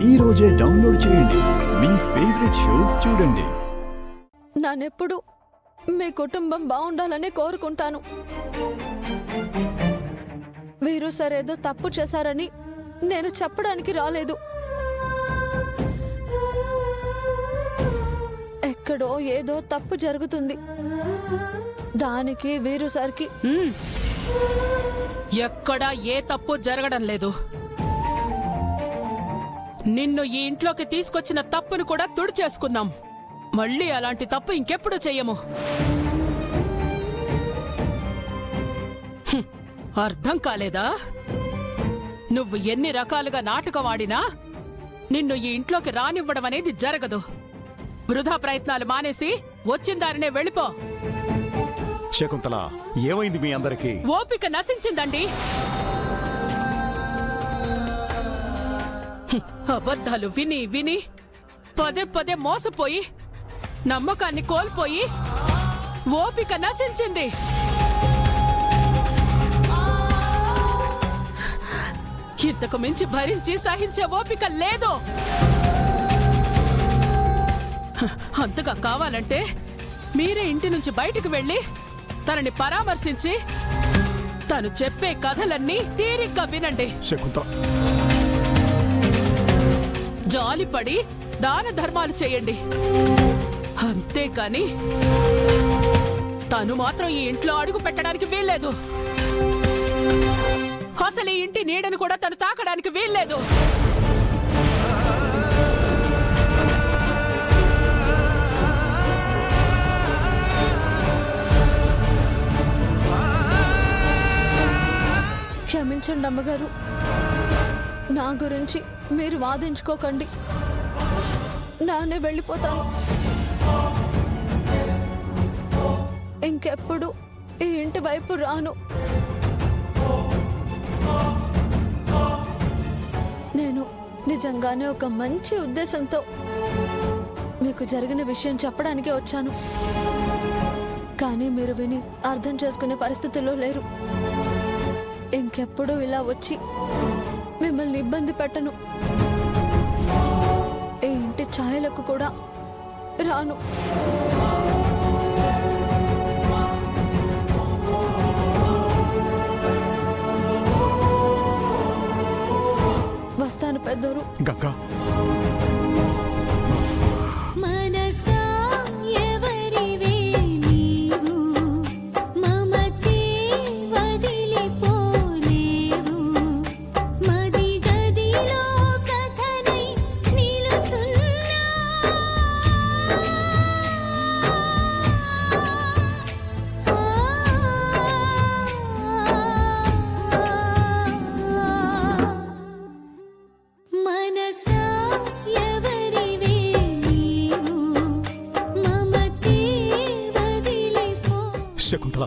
ఈ రోజే డౌన్లోడ్ చేయండి. మీ ఫేవరెట్ షోస్ చూడండి. నానెప్పుడు మీ కుటుంబం బాగుండాలని కోరుకుంటాను. వీరు సరేదో తప్పు చేశారని నేను చెప్పడానికి రాలేదు. ఎక్కడో ఏదో తప్పు జరుగుతుంది. దానికి వీరు సార్కి ఎక్కడా ఏ తప్పు జరగడం లేదు. నిన్ను ఈ ఇంట్లోకి తీసుకొచ్చిన తప్పును కూడా తుడిచేసుకున్నాం. మళ్ళీ అలాంటి తప్పు ఇంకెప్పుడు చెయ్యము. అర్థం కాలేదా? నువ్వు ఎన్ని రకాలుగా నాటకం ఆడినా నిన్ను ఈ ఇంట్లోకి రానివ్వడం అనేది జరగదు. వృధా ప్రయత్నాలు మానేసి వచ్చిన దారినే వెళ్ళిపో. శకుంతల, ఏమైంది మీ అందరికీ? ఓపిక నశించిందండి. అబద్ధాలు విని విని పదే పదే మోసపోయి నమ్మకాన్ని కోల్పోయి ఓపిక నశించింది. ఇంతకు మించి భరించి సహించే ఓపిక లేదు. అంతగా కావాలంటే మీరే ఇంటి నుంచి బయటికి వెళ్ళి తనని పరామర్శించి తను చెప్పే కథలన్నీ తీరిగ్గా వినండి. శకుంతల, జాలిపడి దాన ధర్మాలు చేయండి. అంతేకాని తను మాత్రం ఈ ఇంట్లో అడుగు పెట్టడానికి వీల్లేదు. అసలు ఈ ఇంటి నీడను కూడా తను తాకడానికి వీల్లేదు. క్షమించండి అమ్మగారు. నా గురించి మీరు వాదించుకోకండి. నానే వెళ్ళిపోతాను. ఇంకెప్పుడు ఈ ఇంటి వైపు రాను. నేను నిజంగానే ఒక మంచి ఉద్దేశంతో మీకు జరిగిన విషయం చెప్పడానికి వచ్చాను. కానీ మీరు విని అర్థం చేసుకునే పరిస్థితుల్లో లేరు. ఇంకెప్పుడు ఇలా వచ్చి మిమ్మల్ని ఇబ్బంది పెట్టను. ఈ ఇంటి ఛాయలకు కూడా రాను. వస్తాను పెద్దోరు. గంగా, శకుంతల,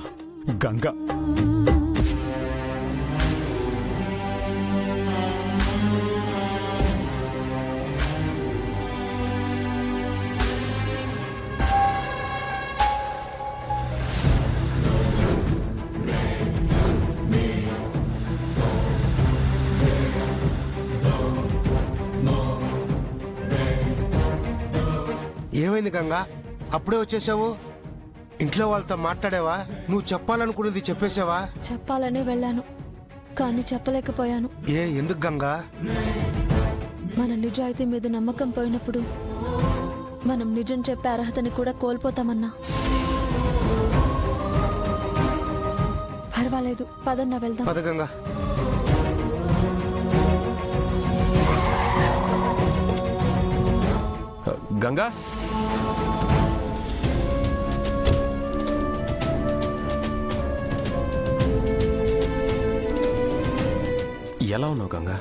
గంగా. ఏమైంది గంగా? అప్పుడే వచ్చేసావు? ఇంట్లో వాళ్ళతో మాట్లాడావా? నువ్వు చెప్పాలనుకున్నది చెప్పేసావా? చెప్పాలనే వెళ్ళాను, కానీ చెప్పలేకపోయాను. ఎందుకు గంగా? మన నిజాయితీ మీద నమ్మకం పోయినప్పుడు మనం నిజం చెప్పే అర్హతని కూడా కోల్పోతామన్నా. పర్వాలేదు, పదన్నా వెళ్దాం. పద గంగా. గంగా, ఎలా ఉన్నావు గంగా?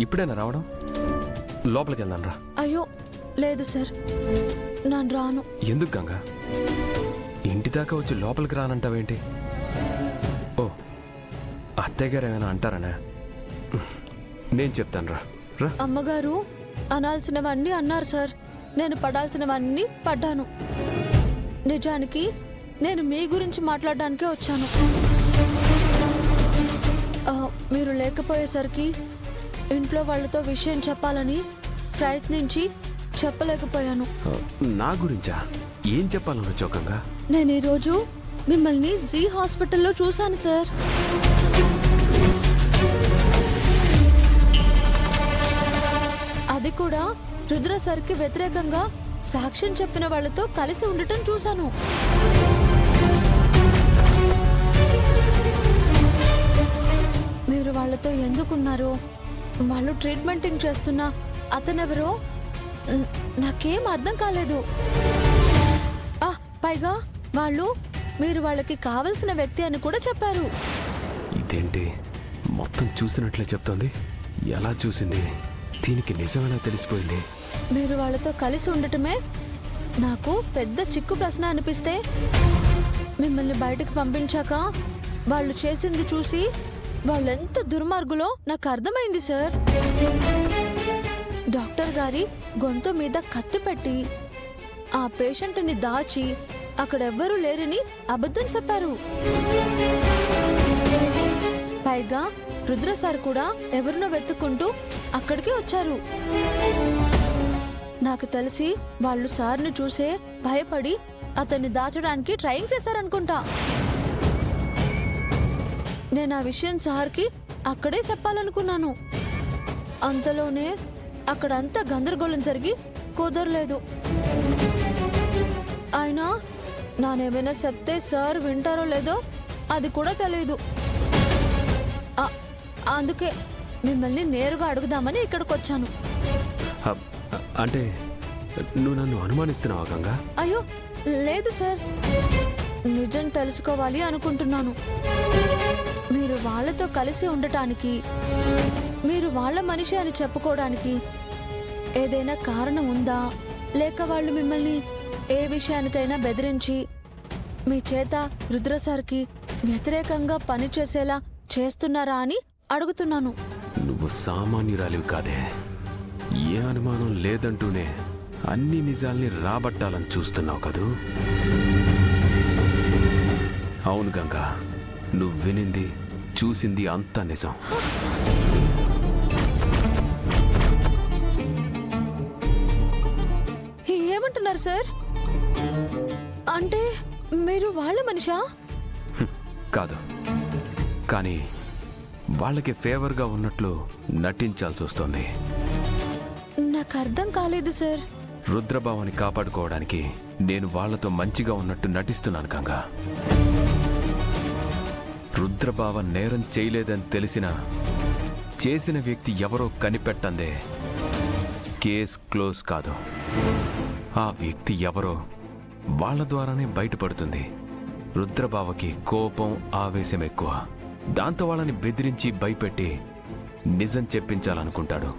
ఇప్పుడేనా రావడం? లోపలికి వెళ్దాం రా. అయ్యో లేదు సార్, నేను రాను. ఎందుకు గంగా? ఇంటి దాకా వచ్చి లోపలికి రానంటావేంటి? ఓ, అత్తయ్య గారు ఏమైనా అంటారనే? నేను చెప్తాను రా. రా. అమ్మగారు అనాల్సినవన్నీ అన్నారు సార్. నేను పడాల్సినవన్నీ పడ్డాను. నిజానికి నేను మీ గురించి మాట్లాడడానికే వచ్చాను. మీరు లేకపోయేసరికి ఇంట్లో వాళ్ళతో విషయం చెప్పాలని ప్రయత్నించి చెప్పలేకపోయాను. నా గురించా? ఏం చెప్పాలనొచ్చావు గంగా? నేను ఈరోజు మిమ్మల్ని జీ హాస్పిటల్లో చూశాను సార్. అది కూడా రుద్ర సార్కి వ్యతిరేకంగా సాక్ష్యం చెప్పిన వాళ్ళతో కలిసి ఉండటం చూశాను. మీరు వాళ్ళతో ఎందుకున్నారో, వాళ్ళు ట్రీట్మెంటింగ్ చేస్తున్నా అతనెవరో నాకేం అర్థం కాలేదు. పైగా వాళ్ళు మీరు వాళ్ళకి కావలసిన వ్యక్తి అని కూడా చెప్పారు. ఇదేంటి మొత్తం చూసినట్లే చెప్తోంది? ఎలా చూసింది? దీనికి నిజమేనా తెలిసిపోయింది? మీరు వాళ్ళతో కలిసి ఉండటమే నాకు పెద్ద చిక్కు ప్రశ్న అనిపిస్తే మిమ్మల్ని బయటకు పంపించాక వాళ్ళు చేసింది చూసి వాళ్ళెంత దుర్మార్గులో నాకు అర్థమైంది సార్. డాక్టర్ గారి గొంతు మీద కత్తి పెట్టి ఆ పేషెంట్ని దాచి అక్కడెవ్వరూ లేరని అబద్ధం చెప్పారు. పైగా రుద్ర సార్ కూడా ఎవరినో వెతుక్కుంటూ అక్కడికి వచ్చారు. నాకు తెలిసి వాళ్ళు సార్ని చూసే భయపడి అతన్ని దాచడానికి ట్రైంగ్ చేశారనుకుంటా. నేను ఆ విషయం సార్కి అక్కడే చెప్పాలనుకున్నాను. అంతలోనే అక్కడంతా గందరగోళం జరిగి కుదరలేదు. అయినా నానేమైనా చెప్తే సార్ వింటారో లేదో అది కూడా తెలియదు. అందుకే మిమ్మల్ని నేరుగా అడుగుదామని ఇక్కడికి వచ్చాను. అంటే నువ్వు నన్ను అనుమానిస్తున్నావా గంగా? అయ్యో లేదు సార్, నిజం తెలుసుకోవాలి అనుకుంటున్నాను. మీరు వాళ్ళతో కలిసి ఉండటానికి, మీరు వాళ్ళ మనిషి అని చెప్పుకోవడానికి ఏదైనా కారణం ఉందా, లేక వాళ్ళు మిమ్మల్ని ఏ విషయానికైనా బెదిరించి మీ చేత రుద్ర సార్కి వ్యతిరేకంగా పనిచేసేలా చేస్తున్నారా అని అడుగుతున్నాను. నువ్వు సామాన్యురాలివి కాదే. ఏ అనుమానం లేదంటూనే అన్ని నిజాల్ని రాబట్టాలని చూస్తున్నావు కదూ? అవును గంగా, నువ్వు వినింది చూసింది అంతా నిజం. ఏమంటున్నారు సార్? అంటే మీరు వాళ్ళ మనిషా? కాదు, కానీ వాళ్ళకి ఫేవర్గా ఉన్నట్లు నటించాల్సి వస్తుంది. నాకు అర్థం కాలేదు సార్. రుద్రభావాన్ని కాపాడుకోవడానికి నేను వాళ్లతో మంచిగా ఉన్నట్టు నటిస్తున్నాను గంగా. రుద్రభావ నేరం చేయలేదని తెలిసినా చేసిన వ్యక్తి ఎవరో కనిపెట్టందే కేస్ క్లోజ్ కాదు. ఆ వ్యక్తి ఎవరో వాళ్ళ ద్వారానే బయటపడుతుంది. రుద్రభావకి కోపం, ఆవేశం ఎక్కువ. దాంతో వాళ్ళని బెదిరించి భయపెట్టి నిజం చెప్పించాలనుకుంటాడు.